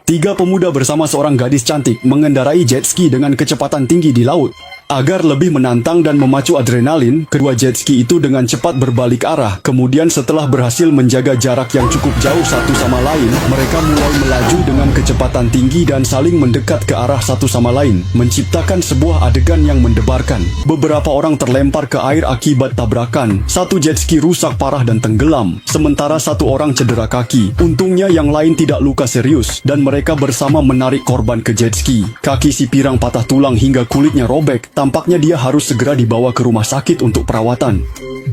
Tiga pemuda bersama seorang gadis cantik mengendarai jet ski dengan kecepatan tinggi di laut. Agar lebih menantang dan memacu adrenalin, kedua jet ski itu dengan cepat berbalik arah. Kemudian setelah berhasil menjaga jarak yang cukup jauh satu sama lain, mereka mulai melaju dengan kecepatan tinggi dan saling mendekat ke arah satu sama lain, menciptakan sebuah adegan yang mendebarkan. Beberapa orang terlempar ke air akibat tabrakan. Satu jet ski rusak parah dan tenggelam, sementara satu orang cedera kaki. Untungnya yang lain tidak luka serius, dan mereka bersama menarik korban ke jet ski. Kaki si pirang patah tulang hingga kulitnya robek. Tampaknya dia harus segera dibawa ke rumah sakit untuk perawatan.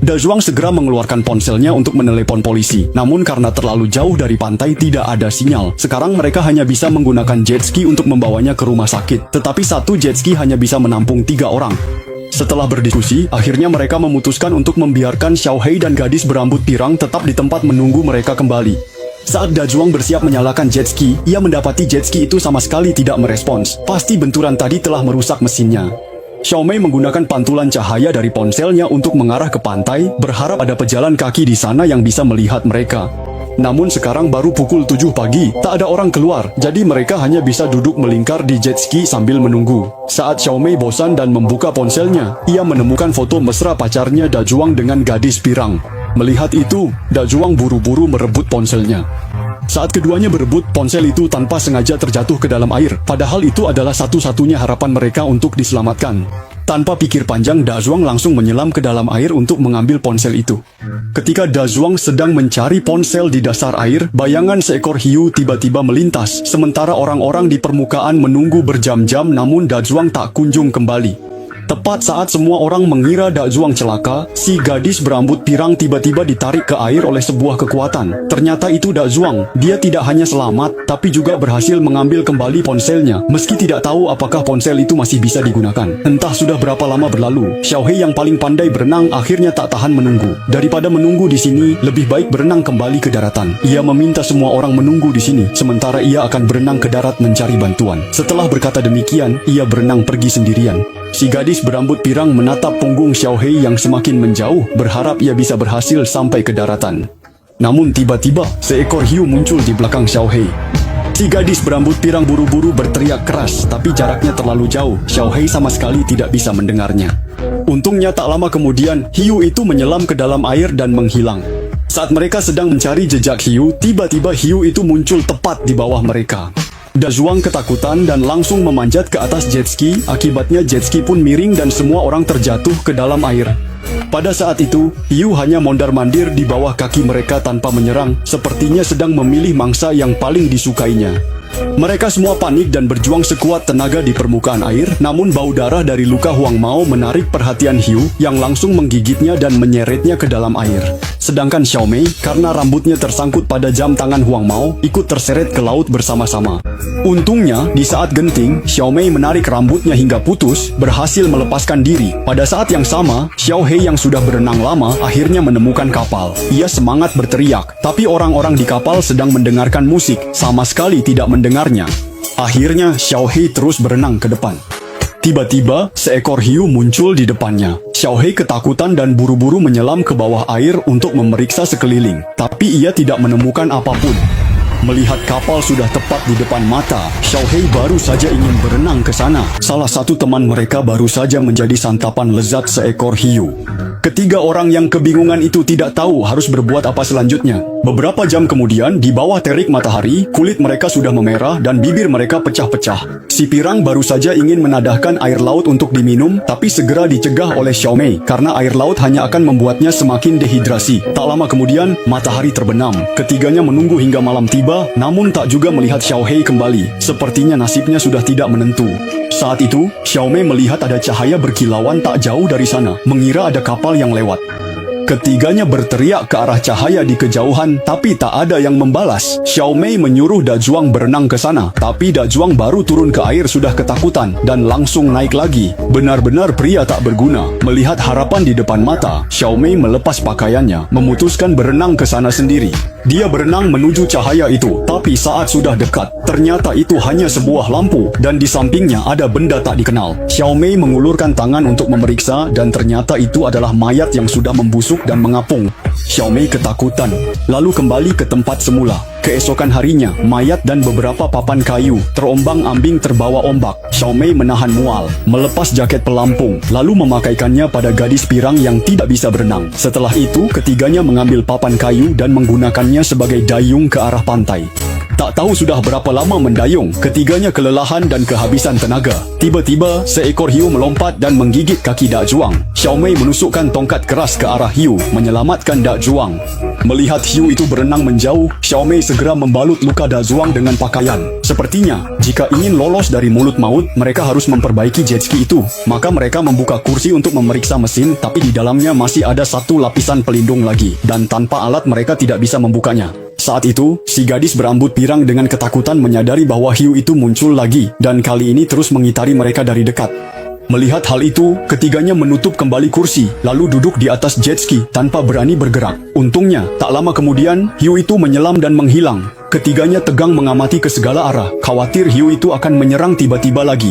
Dajuang segera mengeluarkan ponselnya untuk menelepon polisi. Namun karena terlalu jauh dari pantai tidak ada sinyal. Sekarang mereka hanya bisa menggunakan jet ski untuk membawanya ke rumah sakit. Tetapi satu jet ski hanya bisa menampung 3 orang. Setelah berdiskusi, akhirnya mereka memutuskan untuk membiarkan Xiaohei dan gadis berambut pirang tetap di tempat menunggu mereka kembali. Saat Dajuang bersiap menyalakan jet ski, ia mendapati jet ski itu sama sekali tidak merespons. Pasti benturan tadi telah merusak mesinnya. Xiaomei menggunakan pantulan cahaya dari ponselnya untuk mengarah ke pantai, berharap ada pejalan kaki di sana yang bisa melihat mereka. Namun sekarang baru pukul 7 pagi, tak ada orang keluar, jadi mereka hanya bisa duduk melingkar di jet ski sambil menunggu. Saat Xiaomei bosan dan membuka ponselnya, ia menemukan foto mesra pacarnya Dajuang dengan gadis pirang. Melihat itu, Dajuang buru-buru merebut ponselnya. Saat keduanya berebut, ponsel itu tanpa sengaja terjatuh ke dalam air, padahal itu adalah satu-satunya harapan mereka untuk diselamatkan. Tanpa pikir panjang, Dajuang langsung menyelam ke dalam air untuk mengambil ponsel itu. Ketika Dajuang sedang mencari ponsel di dasar air, bayangan seekor hiu tiba-tiba melintas, sementara orang-orang di permukaan menunggu berjam-jam namun Dajuang tak kunjung kembali. Tepat saat semua orang mengira Dajuang celaka, si gadis berambut pirang tiba-tiba ditarik ke air oleh sebuah kekuatan. Ternyata itu Dajuang. Dia tidak hanya selamat, tapi juga berhasil mengambil kembali ponselnya, meski tidak tahu apakah ponsel itu masih bisa digunakan. Entah sudah berapa lama berlalu, Xiaohei yang paling pandai berenang akhirnya tak tahan menunggu. Daripada menunggu di sini, lebih baik berenang kembali ke daratan. Ia meminta semua orang menunggu di sini, sementara ia akan berenang ke darat mencari bantuan. Setelah berkata demikian, ia berenang pergi sendirian. Si gadis berambut pirang menatap punggung Xiaohei yang semakin menjauh, berharap ia bisa berhasil sampai ke daratan. Namun tiba-tiba, seekor hiu muncul di belakang Xiaohei. Si gadis berambut pirang buru-buru berteriak keras, tapi jaraknya terlalu jauh. Xiaohei sama sekali tidak bisa mendengarnya. Untungnya tak lama kemudian, hiu itu menyelam ke dalam air dan menghilang. Saat mereka sedang mencari jejak hiu, tiba-tiba hiu itu muncul tepat di bawah mereka. Dajuang ketakutan dan langsung memanjat ke atas jet ski, akibatnya jet ski pun miring dan semua orang terjatuh ke dalam air. Pada saat itu, hiu hanya mondar-mandir di bawah kaki mereka tanpa menyerang, sepertinya sedang memilih mangsa yang paling disukainya. Mereka semua panik dan berjuang sekuat tenaga di permukaan air, namun bau darah dari luka Huang Mao menarik perhatian hiu yang langsung menggigitnya dan menyeretnya ke dalam air. Sedangkan Xiaomei, karena rambutnya tersangkut pada jam tangan Huang Mao, ikut terseret ke laut bersama-sama. Untungnya, di saat genting, Xiaomei menarik rambutnya hingga putus, berhasil melepaskan diri. Pada saat yang sama, Xiaohei yang sudah berenang lama akhirnya menemukan kapal. Ia semangat berteriak, tapi orang-orang di kapal sedang mendengarkan musik, sama sekali tidak mendengarnya. Akhirnya, Xiaohei terus berenang ke depan. Tiba-tiba, seekor hiu muncul di depannya. Xiaohei ketakutan dan buru-buru menyelam ke bawah air untuk memeriksa sekeliling, tapi ia tidak menemukan apapun. Melihat kapal sudah tepat di depan mata, Xiaohei baru saja ingin berenang ke sana. Salah satu teman mereka baru saja menjadi santapan lezat seekor hiu. Ketiga orang yang kebingungan itu tidak tahu harus berbuat apa selanjutnya. Beberapa jam kemudian, di bawah terik matahari, kulit mereka sudah memerah dan bibir mereka pecah-pecah. Si pirang baru saja ingin menadahkan air laut untuk diminum, tapi segera dicegah oleh Xiaomei karena air laut hanya akan membuatnya semakin dehidrasi. Tak lama kemudian, matahari terbenam. Ketiganya menunggu hingga malam tiba, namun tak juga melihat Xiaohei kembali. Sepertinya nasibnya sudah tidak menentu. Saat itu, Xiaomei melihat ada cahaya berkilauan tak jauh dari sana, mengira ada kapal yang lewat. Ketiganya berteriak ke arah cahaya di kejauhan, tapi tak ada yang membalas. Xiaomei menyuruh Dajuang berenang ke sana, tapi Dajuang baru turun ke air sudah ketakutan dan langsung naik lagi. Benar-benar pria tak berguna. Melihat harapan di depan mata, Xiaomei melepas pakaiannya, memutuskan berenang ke sana sendiri. Dia berenang menuju cahaya itu, tapi saat sudah dekat, ternyata itu hanya sebuah lampu, dan di sampingnya ada benda tak dikenal. Xiaomei mengulurkan tangan untuk memeriksa, dan ternyata itu adalah mayat yang sudah membusuk dan mengapung. Xiaomei ketakutan, lalu kembali ke tempat semula. Keesokan harinya, mayat dan beberapa papan kayu terombang-ambing terbawa ombak. Xiaomei menahan mual, melepas jaket pelampung, lalu memakaikannya pada gadis pirang yang tidak bisa berenang. Setelah itu, ketiganya mengambil papan kayu dan menggunakannya sebagai dayung ke arah pantai. Tak tahu sudah berapa lama mendayung, ketiganya kelelahan dan kehabisan tenaga. Tiba-tiba, seekor hiu melompat dan menggigit kaki Dak Juang. Xiaomei menusukkan tongkat keras ke arah hiu, menyelamatkan Dak Juang. Melihat hiu itu berenang menjauh, Xiaomei segera membalut luka Dak Juang dengan pakaian. Sepertinya, jika ingin lolos dari mulut maut, mereka harus memperbaiki jet ski itu. Maka mereka membuka kursi untuk memeriksa mesin, tapi di dalamnya masih ada satu lapisan pelindung lagi, dan tanpa alat mereka tidak bisa membukanya. Saat itu, si gadis berambut pirang dengan ketakutan menyadari bahwa hiu itu muncul lagi, dan kali ini terus mengitari mereka dari dekat. Melihat hal itu, ketiganya menutup kembali kursi, lalu duduk di atas jet ski tanpa berani bergerak. Untungnya, tak lama kemudian, hiu itu menyelam dan menghilang. Ketiganya tegang mengamati ke segala arah, khawatir hiu itu akan menyerang tiba-tiba lagi.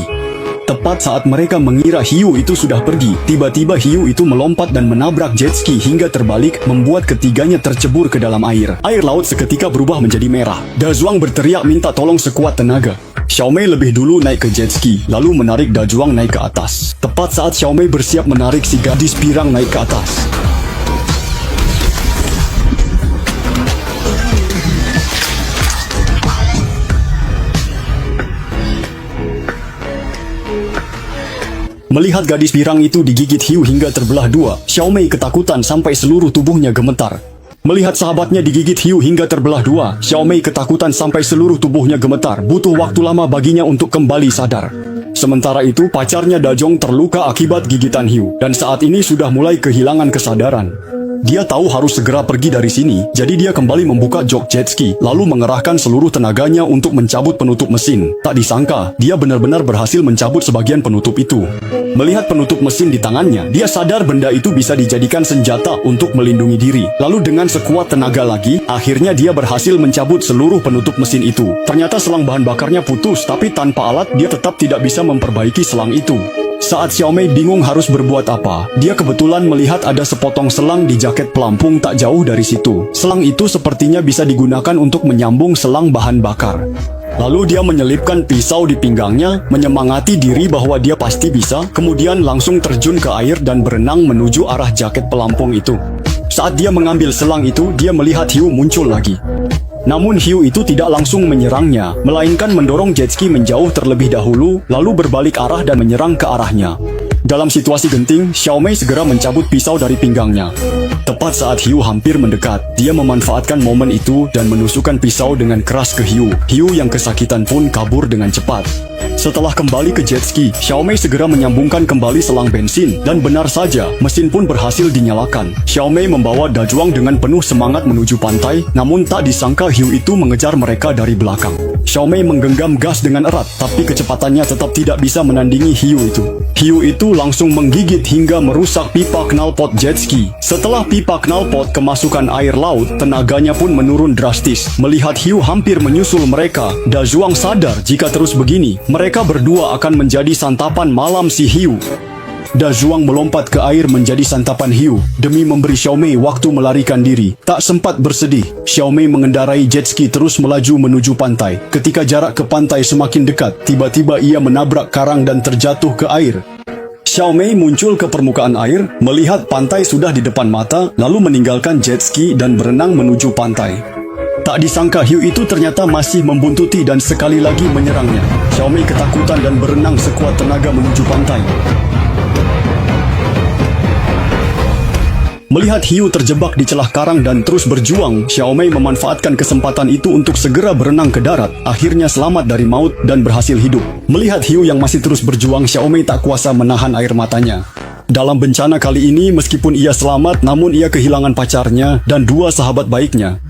Tepat saat mereka mengira hiu itu sudah pergi, tiba-tiba hiu itu melompat dan menabrak jet ski hingga terbalik, membuat ketiganya tercebur ke dalam air. Air laut seketika berubah menjadi merah. Dak Juang berteriak minta tolong sekuat tenaga. Xiaomei lebih dulu naik ke jet ski, lalu menarik Dak Juang naik ke atas. Tepat saat Xiaomei bersiap menarik si gadis pirang naik ke atas, melihat gadis pirang itu digigit hiu hingga terbelah dua, Xiaomei ketakutan sampai seluruh tubuhnya gemetar. Melihat sahabatnya digigit hiu hingga terbelah dua, Xiaomei ketakutan sampai seluruh tubuhnya gemetar. Butuh waktu lama baginya untuk kembali sadar. Sementara itu, pacarnya Dajong terluka akibat gigitan hiu, dan saat ini sudah mulai kehilangan kesadaran. Dia tahu harus segera pergi dari sini, jadi dia kembali membuka jok jet ski, lalu mengerahkan seluruh tenaganya untuk mencabut penutup mesin. Tak disangka, dia benar-benar berhasil mencabut sebagian penutup itu. Melihat penutup mesin di tangannya, dia sadar benda itu bisa dijadikan senjata untuk melindungi diri. Lalu dengan sekuat tenaga lagi, akhirnya dia berhasil mencabut seluruh penutup mesin itu. Ternyata selang bahan bakarnya putus, tapi tanpa alat dia tetap tidak bisa memperbaiki selang itu. Saat Xiaomei bingung harus berbuat apa, dia kebetulan melihat ada sepotong selang di jaket pelampung tak jauh dari situ. Selang itu sepertinya bisa digunakan untuk menyambung selang bahan bakar. Lalu dia menyelipkan pisau di pinggangnya, menyemangati diri bahwa dia pasti bisa, kemudian langsung terjun ke air dan berenang menuju arah jaket pelampung itu. Saat dia mengambil selang itu, dia melihat hiu muncul lagi. Namun hiu itu tidak langsung menyerangnya, melainkan mendorong jet ski menjauh terlebih dahulu, lalu berbalik arah dan menyerang ke arahnya. Dalam situasi genting, Xiaomei segera mencabut pisau dari pinggangnya. Tepat saat hiu hampir mendekat, dia memanfaatkan momen itu dan menusukkan pisau dengan keras ke hiu. Hiu yang kesakitan pun kabur dengan cepat. Setelah kembali ke jet ski, Xiaomei segera menyambungkan kembali selang bensin, dan benar saja, mesin pun berhasil dinyalakan. Xiaomei membawa Dak Juang dengan penuh semangat menuju pantai, namun tak disangka hiu itu mengejar mereka dari belakang. Xiaomei menggenggam gas dengan erat, tapi kecepatannya tetap tidak bisa menandingi hiu itu. Hiu itu langsung menggigit hingga merusak pipa knalpot jet ski. Setelah pipa knalpot kemasukan air laut, tenaganya pun menurun drastis. Melihat hiu hampir menyusul mereka, Dak Juang sadar jika terus begini, mereka berdua akan menjadi santapan malam si hiu. Dak Juang melompat ke air menjadi santapan hiu, demi memberi Xiaomei waktu melarikan diri. Tak sempat bersedih, Xiaomei mengendarai jet ski terus melaju menuju pantai. Ketika jarak ke pantai semakin dekat, tiba-tiba ia menabrak karang dan terjatuh ke air. Xiaomei muncul ke permukaan air, melihat pantai sudah di depan mata, lalu meninggalkan jet ski dan berenang menuju pantai. Tak disangka hiu itu ternyata masih membuntuti dan sekali lagi menyerangnya. Xiaomei ketakutan dan berenang sekuat tenaga menuju pantai. Melihat hiu terjebak di celah karang dan terus berjuang, Xiaomei memanfaatkan kesempatan itu untuk segera berenang ke darat. Akhirnya selamat dari maut dan berhasil hidup. Melihat hiu yang masih terus berjuang, Xiaomei tak kuasa menahan air matanya. Dalam bencana kali ini, meskipun ia selamat, namun ia kehilangan pacarnya dan dua sahabat baiknya.